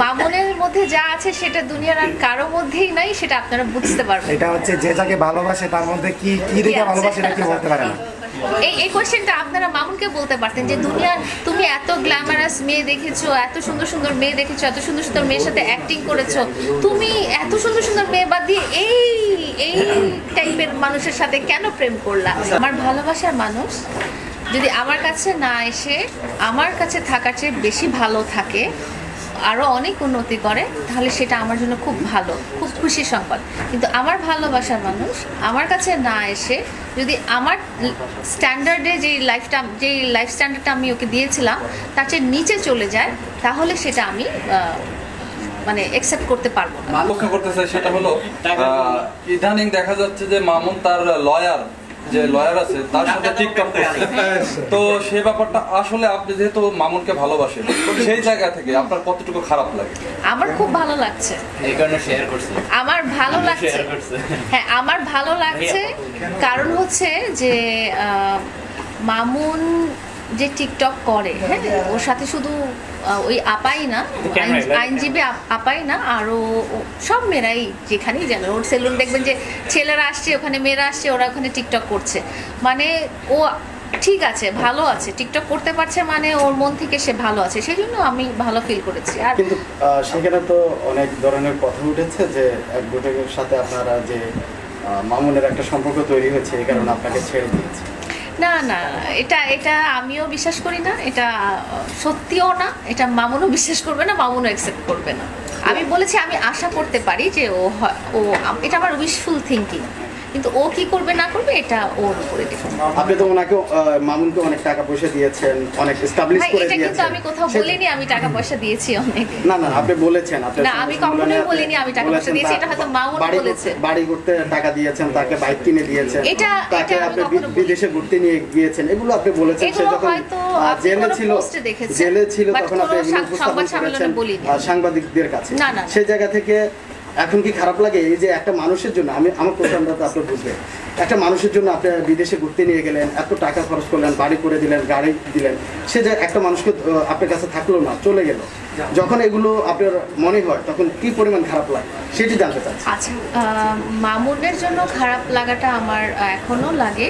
মামুনের মধ্যে যা আছে সেটা দুনিয়ার আর কারো মধ্যেই নাই, সেটা আপনারা বুঝতে পারবেন। এটা হচ্ছে যে যাকে ভালোবাসে তার মধ্যে কি কি দেখে ভালোবাসে এটা কি বলতে পারে না। এই কোশ্চেনটা আপনারা মামুনকে বলতে পারতেন যে দুনিয়ার তুমি এত গ্ল্যামারাস মেয়ে দেখেছো, এত সুন্দর সুন্দর মেয়ে দেখেছো, এত সুন্দর সুন্দর মেয়ের সাথে অ্যাক্টিং করেছো, তুমি এত সুন্দর সুন্দর মেয়ে বাদ দিয়ে এই এই টাইপের মানুষের সাথে কেন প্রেম করলা? আমার ভালোবাসার মানুষ যদি আমার কাছে না এসে আমার কাছে থাকার চেয়ে বেশি ভালো থাকে, আরও অনেক উন্নতি করে, তাহলে সেটা আমার জন্য খুব ভালো, খুব খুশি সংবাদ। কিন্তু আমার ভালোবাসার মানুষ আমার কাছে না এসে যদি আমার স্ট্যান্ডার্ডে যেই লাইফ স্ট্যান্ডার্ডটা আমি ওকে দিয়েছিলাম তার চেয়ে নিচে চলে যায়, তাহলে সেটা আমি মানে অ্যাকসেপ্ট করতে পারবো না। লক্ষ্য করতেছে সেটা হলো ইদানিং দেখা যাচ্ছে যে মামুন তার লয়ার আছে তার সাথে টিকটক করছে। তো সেই ব্যাপারটা আসলে আপনি যেহেতু মামুনকে ভালোবাসেন, সেই জায়গা থেকে আপনার কতটুকু খারাপ লাগে? আমার খুব ভালো লাগছে, এই কারণে শেয়ার করছে। আমার ভালো লাগছে, হ্যাঁ আমার ভালো লাগছে। কারণ হচ্ছে যে মামুন যে টিকটক করে, হ্যাঁ ওর সাথে শুধু ওই আপাই না, আইনজীবী আপাই না, আরও সব মেয়েরাই যেখানেই যেন ওর সেলুন দেখবেন যে ছেলেরা আসছে ওখানে, মেয়েরা আসছে, ওরা ওখানে টিকটক করছে। মানে ও ঠিক আছে, ভালো আছে, টিকটক করতে পারছে, মানে ওর মন থেকে সে ভালো আছে, সেই জন্য আমি ভালো ফিল করেছি। আর কিন্তু সেখানে তো অনেক ধরনের কথা উঠেছে যে অ্যাডভোকেটের সাথে আপনারা যে মামুনের একটা সম্পর্ক তৈরি হয়েছে, এই কারণে আপনাকে ছেড়ে দিয়েছে। না না, এটা আমিও বিশ্বাস করি না, এটা সত্যিও না, এটা মামুনও বিশ্বাস করবে না, মামুনও অ্যাকসেপ্ট করবে না। আমি বলেছি আমি আশা করতে পারি যে ও এটা আমার উইশফুল থিঙ্কিং, কিন্তু ও কি করবে না করবে এটা ওর উপরে ডিপেন্ড। আপনি তো ওনাকে মামুনকে অনেক টাকা পয়সা দিয়েছেন, অনেক এস্টাবলিশ করে দিয়েছেন। এটা কিন্তু আমি কোথাও বলিনি আমি টাকা পয়সা দিয়েছি অনেক। না না, আপনি বলেছেন। না, আমি কখনোই বলিনি আমি টাকা পয়সা দিয়েছি, এটা হয়তো মামুন বলেছে। বাড়ি করতে টাকা দিয়েছেন, তাকে বাইক কিনে দিয়েছেন, তাকে আপনি বিদেশে ঘুরতে নিয়ে গিয়েছেন, এগুলো আপনি বলেছেন। সে যখন জেলে ছিল তখন আপনি উপস্থাপন করেছেন সাংবাদিকদের কাছে। সেই জায়গা থেকে এখন কি খারাপ লাগে এই যে একটা মানুষের জন্য, আমার প্রশ্নটা তো আপনি বুঝবেন, একটা মানুষের জন্য আপনি বিদেশে ঘুরতে নিয়ে গেলেন, এত টাকা খরচ করলেন, বাড়ি করে দিলেন, গাড়ি দিলেন, সে যে একটা মানুষকে আপনার কাছে থাকলো না, চলে গেল, যখন এগুলো আপনার মনে হয় তখন কি পরিমাণ খারাপ লাগে সেটি জানতে চাচ্ছি। আচ্ছা, মামুনের জন্য খারাপ লাগাটা আমার এখনো লাগে,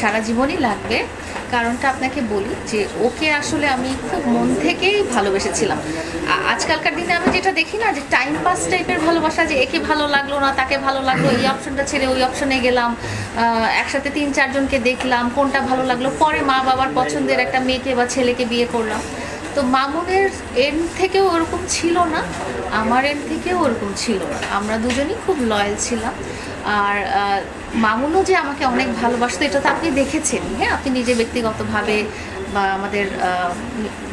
সারা জীবনই লাগবে। কারণটা আপনাকে বলি যে ওকে আসলে আমি খুব মন থেকেই ভালোবেসেছিলাম। আজকালকার দিনে আমি যেটা দেখি না, যে টাইম পাস টাইপের ভালোবাসা, যে একে ভালো লাগলো না তাকে ভালো লাগলো, এই অপশনটা ছেড়ে ওই অপশনে গেলাম, একসাথে 3-4 জনকে দেখলাম, কোনটা ভালো লাগলো, পরে মা বাবার পছন্দের একটা মেয়েকে বা ছেলেকে বিয়ে করলাম। তো মামুনের এন্ড থেকেও ওরকম ছিল না, আমার এন্ড থেকেও ওরকম ছিল না, আমরা দুজনই খুব লয়াল ছিলাম। আর মামুনও যে আমাকে অনেক ভালোবাসতো এটা তো আপনি দেখেছেন, হ্যাঁ আপনি নিজে ব্যক্তিগতভাবে বা আমাদের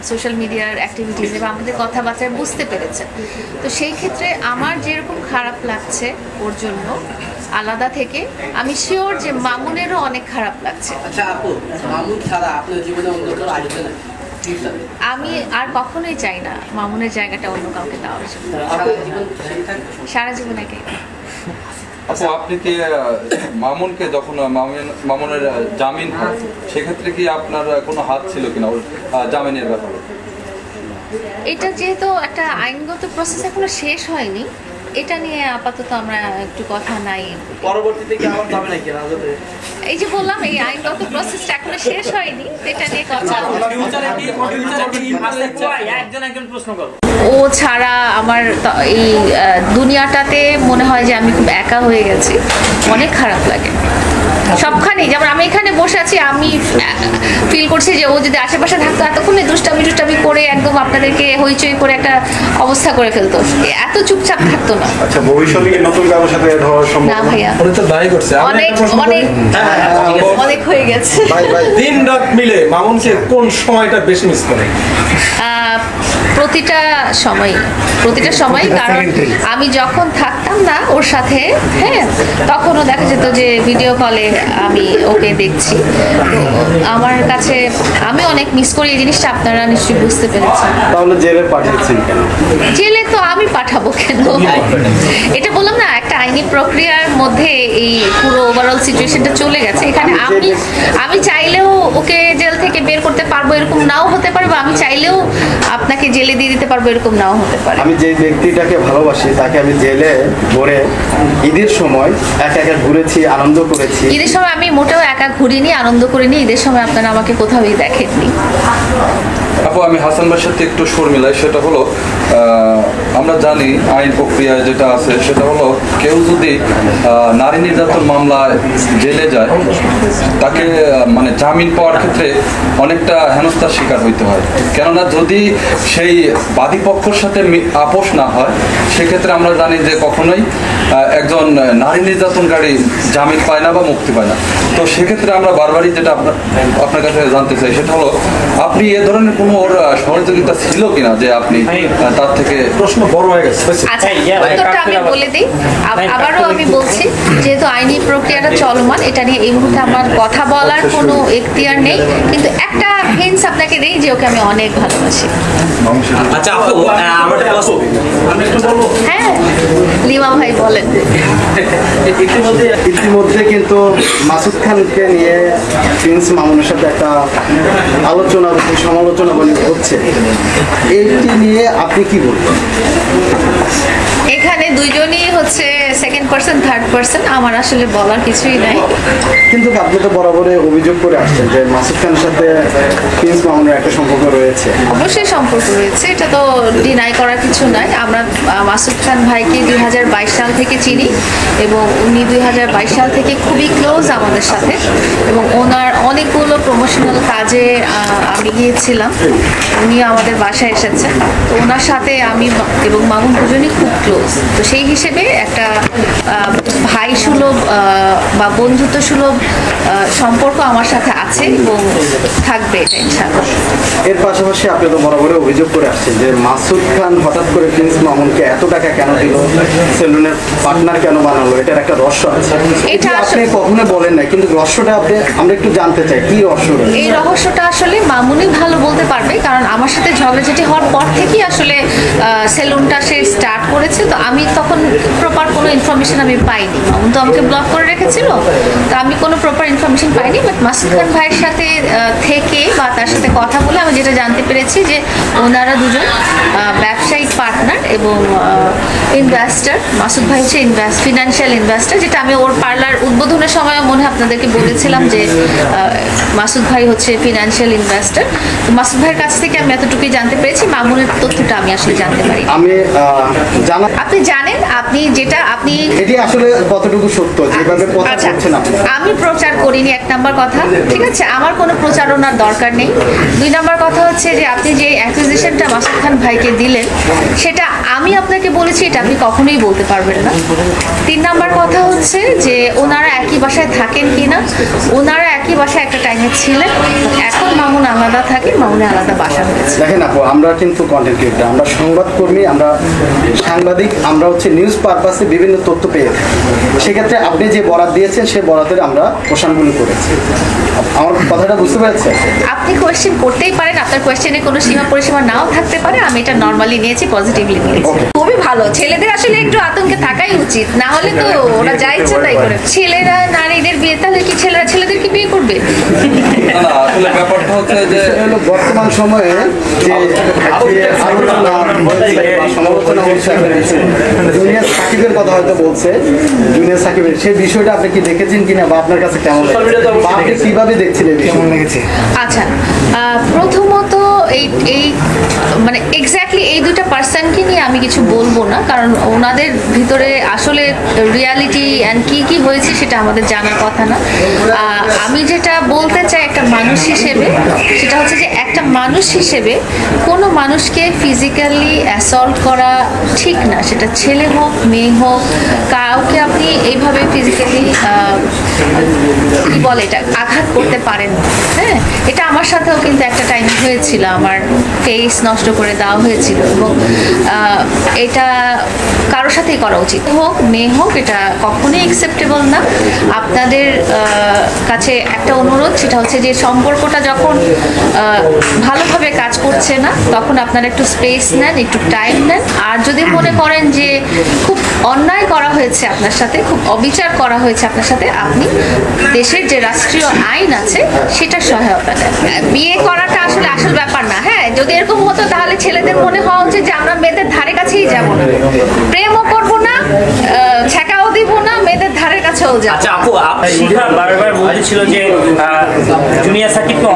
সোশ্যাল মিডিয়ার অ্যাক্টিভিটিসে বা আমাদের কথাবার্তায় বুঝতে পেরেছেন। তো সেই ক্ষেত্রে আমার যেরকম খারাপ লাগছে ওর জন্য আলাদা থেকে, আমি শিওর যে মামুনেরও অনেক খারাপ লাগছে। আচ্ছা আপু, মামুন ছাড়া আপনার জীবনে অন্য কেউ আসবে না? আমি আর কখনোই চাই না মামুনের জায়গাটা অন্য কাউকে দেওয়ার জন্য, সারা জীবন একাই। আপু, আপনি কি মামুনকে যখন মামুনের জামিন হয় সেক্ষেত্রে কি আপনার কোনো হাত ছিল কিনা ওর জামিনের ব্যাপারে? এটা যেহেতু একটা আইনগত প্রসেস এখনো শেষ হয়নি, এটা নিয়ে আপাতত আমরা একটু কথা নাই। পরবর্তীতে কি আমার যাবে নাকি আদালতে? এই যে বললাম এই আইনগত প্রসেসটা এখনো শেষ হয়নি, এটা নিয়ে কথা। একজন প্রশ্ন করো। ও ছাড়া আমার এই দুনিয়াটাতে মনে হয় যে আমি খুব একা হয়ে গেছি, অনেক খারাপ লাগে সবখানেই। যেমন আমি এখানে বসে আছি, আমি ফিল করছি যে ও যদি আশেপাশে থাকতো এতক্ষণে দুষ্টামি করে একদম আপনাদেরকে হইচই করে একটা অবস্থা করে ফেলতো, এত চুপচাপ থাকতো না। আচ্ছা, ভবিষ্যতে কি নতুন কারোর সাথে এড হওয়ার সম্ভাবনা? না ভাইয়া, উনি তো দায়ী করছে অনেক হয়ে গেছে। দিন রাত মিলে মামুনকে কোন সময়টা বেশি মিস করে? প্রতিটা সময়, কারণ আমি যখন থাকতাম না ওর সাথে, হ্যাঁ তখনও দেখা যেত যে ভিডিও কলে আমি ওকে দেখছি। আমার কাছে আমি অনেক মিস করি, এই জিনিসটা আপনারা নিশ্চয়ই বুঝতে পেরেছেন। তাহলে জেলে পাঠিয়েছেন কেন? জেলে তো আমি পাঠাবো কেন? এটা বললাম না, একটা আইনি আইনি প্রক্রিয়ার মধ্যে এই পুরো ওভারঅল সিচুয়েশনটা চলে গেছে। এখানে আমি চাইলেও ওকে জেল থেকে বের করতে পারবো এরকম নাও হতে পারে, বা আমি চাইলেও আপনাকে জেলে দিয়ে দিতে পারবো এরকম নাও হতে পারে। আমি যে ব্যক্তিটাকে ভালোবাসি তাকে আমি জেলে ভরে ঈদের সময় একা একা ঘুরেছি, আনন্দ করেছি। ঈদের সময় আমি মোটেও একা ঘুরিনি, আনন্দ করিনি। ঈদের সময় আপনারা আমাকে কোথাওই দেখেননি। আপু আমি হাসান ভাইয়ের সাথে একটু সুর মিলাই, সেটা হলো আমরা জানি আইন প্রক্রিয়ায় যেটা আছে সেটা হলো কেউ যদি নারী নির্যাতন মামলায় জেলে যায় তাকে মানে জামিন পাওয়ার ক্ষেত্রে অনেকটা হেনস্থার শিকার হইতে হয়। কেননা যদি সেই বাদী পক্ষের সাথে আপোষ না হয় সেক্ষেত্রে আমরা জানি যে কখনোই একজন নারী নির্যাতনকারী জামিন পায় না বা মুক্তি পায় না। তো সেক্ষেত্রে আমরা বারবারই যেটা আপনার কাছে জানতে চাই সেটা হলো আপনি এ ধরনের কোনো ওর সহযোগিতা ছিল কিনা যে আপনি তার থেকে প্রশ্ন বড় হয়ে গেছে। আচ্ছা, উত্তরটা আমি বলে দিই। আবারও আমি বলছি, যেহেতু আইনি প্রক্রিয়াটা চলমান, এটা নিয়ে এই মুহূর্তে আমার কথা বলার কোনো এখতিয়ার নেই, কিন্তু একটা হিন্টস আপনাকে দিই যে ওকে আমি অনেক ভালোবাসি। আচ্ছা আপু আমার হ্যাঁ, লিমা ভাই বলেন। ইতিমধ্যে কিন্তু মাসুদ খানকে নিয়ে প্রিন্স মামুনের সাথে একটা আলোচনা সমালোচনা হচ্ছে, এইটি নিয়ে আপনি কি বলবেন? এখানে দুইজনই হচ্ছে সেকেন্ড পার্সন থার্ড পার্সন, আমার আসলে বলার কিছুই নাই। কিন্তু আপনি তো বরাবরই অভিযোগ করে আসছেন যে মাসুদ খানের সাথে প্রিন্স মামুনের একটা সম্পর্ক রয়েছে। অবশ্যই সম্পর্ক রয়েছে, এটা তো ডিনাই করার কিছু নাই। আমরা মাসুদ খান ভাইকে 2022 সাল থেকে চিনি এবং উনি 2022 সাল থেকে খুবই ক্লোজ আমাদের সাথে, এবং ওনার অনেকগুলো প্রমোশনাল কাজে আমি গিয়েছিলাম, উনি আমাদের বাসায় এসেছেন। তো ওনার সাথে আমি এবং মামুন দুজনই খুব ক্লোজ। তো সেই হিসেবে একটা ভাই সুলভ বা বন্ধুত্ব সুলভ সম্পর্ক আমার সাথে আছে এবং থাকবে এটা ইনশাআল্লাহ। এর পাশাপাশি আপনি তো বরাবরই অভিযোগ করে আসছেন যে মাসুদ খান হঠাৎ করে প্রিন্স মামুনকে এত টাকা কেন দিল, সেলুনের পার্টনার কেন বানালো, এটার একটা রহস্য আছে। এটা আপনি কখনো বলেন না, কিন্তু রহস্যটা আমরা একটু জানতে চাই, কি রহস্য? এই রহস্যটা আসলে মামুনই ভালো বলতে পারবে, কারণ আমার সাথে ঝগড়াঝাটি হওয়ার পর থেকেই আসলে সেলুনটা সে স্টার্ট করেছে। তো আমি তখন প্রপার কোনো ইনফরমেশন আমি পাইনি, মামুন তো আমাকে ব্লক করে রেখেছিল, তো আমি কোনো প্রপার ইনফরমেশন পাইনি। বাট মাসুদ খান ভাইয়ের সাথে থেকে বা তার সাথে কথা বলে আমি যেটা জানতে পেরেছি যে ওনারা দুজন ব্যবসায়িক পার্টনার এবং ইনভেস্টার। মাসুদ ভাই হচ্ছে ফিনান্সিয়াল ইনভেস্টার, যেটা আমি ওর পার্লার উদ্বোধনের সময় মনে হয় আপনাদেরকে বলেছিলাম যে মাসুদ ভাই হচ্ছে ফিনান্সিয়াল ইনভেস্টার। তো মাসুদ ভাইয়ের কাছ থেকে আমি এতটুকুই জানতে পেরেছি, মামুনের তথ্যটা আমি আসলে জানতে পারি। আপনি জানেন, আপনি এটি আসলে কতটুকু সত্য যেভাবে প্রচার করছেন আপনি? আমি প্রচার করিনি, এক নাম্বার কথা, ঠিক আছে? আমার কোনো প্রচারণার দরকার নেই। দুই নাম্বার কথা হচ্ছে যে আপনি যে অ্যাকুইজিশনটা মাসুদ খান ভাইকে দিলেন সেটা আমি আপনাকে বলেছি, এটা আপনি কখনোই বলতে পারবেন না। তিন নাম্বার কথা হচ্ছে যে ওনারা একই বাসায় থাকেন কিনা, ওনারা একই বাসায় একটা টাইমে ছিলেন, এখন মামুন আলাদা থাকে, মামুনে আলাদা বাসা হয়েছে। দেখেন আপু, আমরা কিন্তু কন্টেন্ট ক্রিয়েটর, আমরা সংবাদকর্মী, আমরা সাংবাদিক, আমরা হচ্ছে নিউজ পারপাসে বিভিন্ন তথ্য পেয়ে থাকি। সেক্ষেত্রে আপনি যে বরাত দিয়েছেন সেই বরাতের আমরা প্রশংসা করেছি। আমার কথাটা বুঝতে পারছেন? আপনি কোয়েশ্চেন করতেই পারেন, আপনার কোয়েশ্চেনে কোনো সীমা পরিসীমা নাও থাকতে পারে, আমি এটা নর্মালি নিয়েছি, পজিটিভলি নিয়েছি। খুবই ভালো। ছেলেদের আসলে একটু আতঙ্কে থাকাই উচিত, না হলে তো ওরা যা ইচ্ছে তাই করে। ছেলেরা নারীদের বিয়ে, তাহলে কি ছেলেরা ছেলেদেরকে বিয়ে করবে? না, আসলে ব্যাপারটা হচ্ছে যে বর্তমান সময়ে যে আলোচনা সমালোচনা হচ্ছে, জুনিয়র সাকিবের কথা হয়তো বলছে, জুনিয়র সাকিবের সেই বিষয়টা আপনি কি দেখেছেন কিনা, বা আপনার কাছে কেমন লাগে, বা আপনি কিভাবে দেখছিলেন, কেমন লেগেছে? আচ্ছা, প্রথমত এই মানে এক্স্যাক্টলি এই দুইটা পার্সনকে নিয়ে আমি কিছু বলবো না, কারণ ওনাদের ভিতরে আসলে রিয়ালিটি অ্যান্ড কি হয়েছে সেটা আমাদের জানার কথা না। আমি যেটা বলতে চাই একটা মানুষ হিসেবে, সেটা হচ্ছে যে একটা মানুষ হিসেবে কোনো মানুষকে ফিজিক্যালি অ্যাসল্ট করা ঠিক না, সেটা ছেলে হোক মেয়ে হোক, কাউকে আপনি এইভাবে ফিজিক্যালি কি বলে এটা আঘাত করতে পারেন। হ্যাঁ, এটা আমার সাথেও কিন্তু একটা টাইম হয়েছিল, আমার ফেস নষ্ট করে দেওয়া হয়েছিল, এবং এটা কারোর সাথেই করা উচিত হোক মেয়ে হোক, এটা কখনোই অ্যাকসেপ্টেবল না। আপনাদের কাছে একটা অনুরোধ, সেটা হচ্ছে যে সম্পর্কটা যখন ভালোভাবে কাজ করছে না তখন আপনারা একটু স্পেস নেন, একটু টাইম নেন। আর যদি মনে করেন যে খুব অন্যায় করা হয়েছে আপনার সাথে, খুব অবিচার করা হয়েছে আপনার সাথে, আপনি দেশের যে রাষ্ট্রীয় আইন আছে সেটা সহায়তা নেন। বিয়ে করাটা আসলে আসল ব্যাপার না। হ্যাঁ, যদি এরকম হতো তাহলে ছেলেদের মনে হওয়া উচিত যে আমরা মেয়েদের ধারে কাছেই যাব না, প্রেমও করবো না, ছেঁকাও দিব না, মেয়েদের ধারের কাছেও যাব। আচ্ছা আপু, শিখা বারবার বলতেছিল যে জুনিয়া সাকিবকে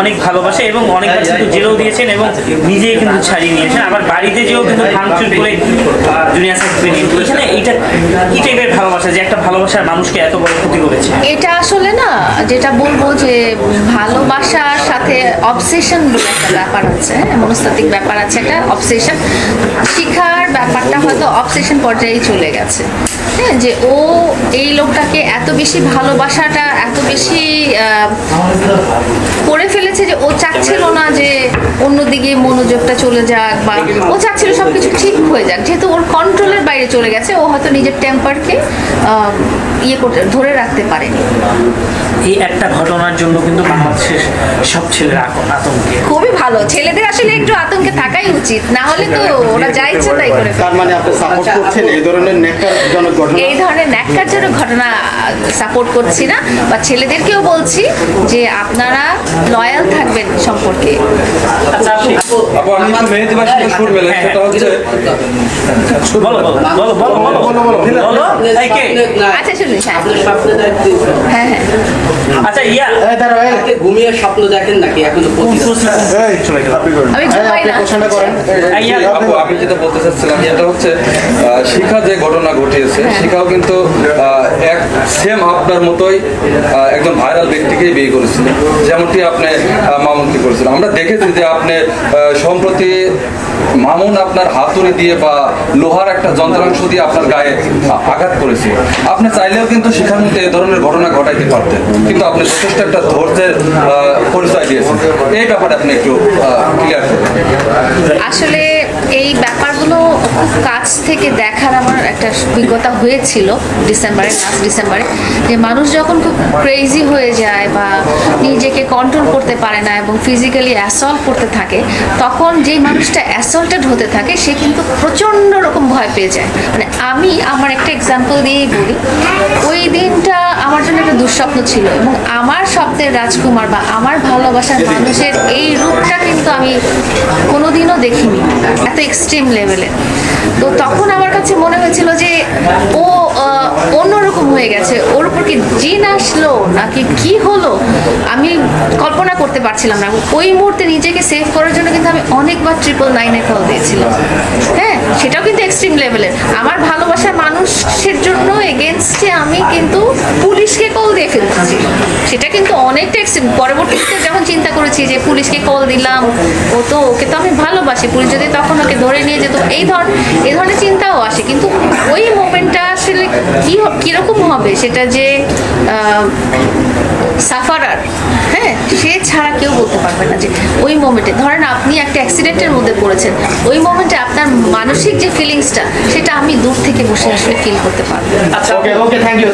অনেক ভালোবাসে এবং অনেকবার কিন্তু জেলেও দিয়েছেন এবং নিজেই কিন্তু ছাড়িয়ে নিয়েছেন, আবার বাড়িতে যেও কিন্তু ভাঙচুর করে জুনিয়া সাকিবকে নিয়ে। এখানে এইটা কি টাইপের ভালোবাসা যে একটা ভালোবাসার মানুষকে এত বড় ক্ষতি করেছে? এটা আসলে না, যেটা বলবো যে ভালোবাসার সাথে অবসেশন বলে একটা ব্যাপার আছে, মনস্তাত্ত্বিক ব্যাপার আছে, একটা অবসেশন। শিখার ব্যাপারটা হয়তো অবসেশন পর্যায়ে চলে গেছে। হ্যাঁ, যে ও এই লোকটাকে এত বেশি ভালোবাসাটা এত বেশি করে ফেলেছে যে ও চাচ্ছিল না যে অন্যদিকে মনোযোগটা চলে যাক, বা ও চাচ্ছিল সবকিছু ঠিক হয়ে যাক। যেহেতু ওর কন্ট্রোলের বাইরে চলে গেছে, ও হয়তো নিজের টেম্পারকে ধরে রাখতে পারেনি। এই একটা ঘটনার জন্য কিন্তু বাংলাদেশের সব ছেলেরা আতঙ্কে। খুবই ভালো, ছেলেদের আসলে একটু আতঙ্কে থাকাই উচিত, না হলে তো ওরা যা ইচ্ছে তাই করে। তার মানে আপনি সাপোর্ট করছেন এই ধরনের ন্যাক্কারজনক ঘটনা? এই ধরনের ন্যাক্কারজনক ঘটনা সাপোর্ট করছি না, বা ছেলেদেরকেও বলছি যে আপনারা লয়াল থাকবেন সম্পর্কে। আচ্ছা আপু, আমি একটু মেহেদী ভাইয়ের সাথে শুরু করলাম, সেটা হচ্ছে আচ্ছা শুনুন। হ্যাঁ হ্যাঁ, আচ্ছা ইয়া ঘুমিয়ে স্বপ্ন দেখেন নাকি? এখন আমি ঘুমাই না। আপু, আমি যেটা বলতে চাচ্ছিলাম এটা হচ্ছে শিখা যে ঘটনা ঘটিয়েছে, শিখাও কিন্তু এক সেম আপনার মতোই একজন ভাইরাল ব্যক্তিকেই বিয়ে করেছিলেন, যেমনটি আপনি মামুনকে করেছিলেন। আমরা দেখেছি যে আপনি সম্প্রতি মামুন আপনার হাতুড়ি দিয়ে বা লোহার একটা যন্ত্রাংশ দিয়ে আপনার গায়ে আঘাত করেছে। আপনি চাইলেও কিন্তু শিখার মধ্যে এই ধরনের ঘটনা ঘটাইতে পারতেন, কিন্তু আপনি যথেষ্ট একটা ধৈর্যের পরিচয় দিয়েছেন। এই ব্যাপারে আপনি একটু ক্লিয়ার করুন। আসলে এই ব্যাপারগুলো খুব কাছ থেকে দেখার আমার একটা অভিজ্ঞতা হয়েছিল লাস্ট ডিসেম্বরে, যে মানুষ যখন খুব ক্রেজি হয়ে যায় বা নিজেকে কন্ট্রোল করতে পারে না এবং ফিজিক্যালি অ্যাসল্ট করতে থাকে, তখন যেই মানুষটা অ্যাসল্টেড হতে থাকে সে কিন্তু প্রচণ্ড রকম ভয় পেয়ে যায়। মানে আমি আমার একটা এক্সাম্পল দিয়েই বলি, ওই দিনটা আমার জন্য একটা দুঃস্বপ্ন ছিল এবং আমার স্বপ্নের রাজকুমার বা আমার ভালোবাসার মানুষের এই রূপটা কিন্তু আমি কোনোদিনও দেখিনি এত এক্সট্রিম লেভেলে। তো তখন আমার কাছে মনে হয়েছিল যে ও অন্যরকম হয়ে গেছে, ওর উপর কি জিন আসলো নাকি কি হলো আমি কল্পনা করতে পারছিলাম না। ওই মুহূর্তে নিজেকে সেভ করার জন্য কিন্তু আমি অনেকবার 999 কল দিয়েছিলাম। হ্যাঁ, সেটাও কিন্তু এক্সট্রিম লেভেলের। আমার ভালোবাসার মানুষের জন্য এগেনস্টে আমি কিন্তু পুলিশকে কল দিয়ে ফেলতেছি, সেটা কিন্তু অনেকটা এক্সট্রিম। পরবর্তীতে যখন চিন্তা করেছি যে পুলিশকে কল দিলাম, ওকে তো আমি ভালোবাসি, পুলিশ যদি তখন ওকে ধরে নিয়ে যেত, এই ধরনের চিন্তাও আসে। কিন্তু ওই মোমেন্টটা আসলে কিরকম হবে সেটা যে সাফারার, হ্যাঁ, সে ছাড়া কেউ বলতে পারবে না। যে ওই মোমেন্টে ধরেন আপনি একটা অ্যাক্সিডেন্টের মধ্যে পড়েছেন, ওই মোমেন্টে আপনার মানসিক যে ফিলিংসটা সেটা আমি দূর থেকে বসে আসলে ফিল করতে পারবো। আচ্ছা ওকে থ্যাংক ইউ।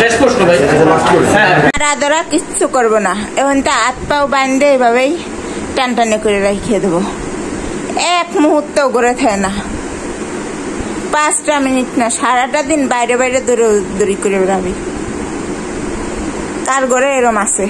শেষ প্রশ্ন ভাই। রাধরা কিচ্ছু করবো না, এখন তো হাত পাও বান্ধে এভাবেই টানটানে করে রেখে দেবো, এক মুহূর্ত ঘুরে থাকে না, 5টা মিনিট না, সারাটা দিন বাইরে বাইরে দৌড়ি করে বেড়াবি। কার ঘরে এরম আছে?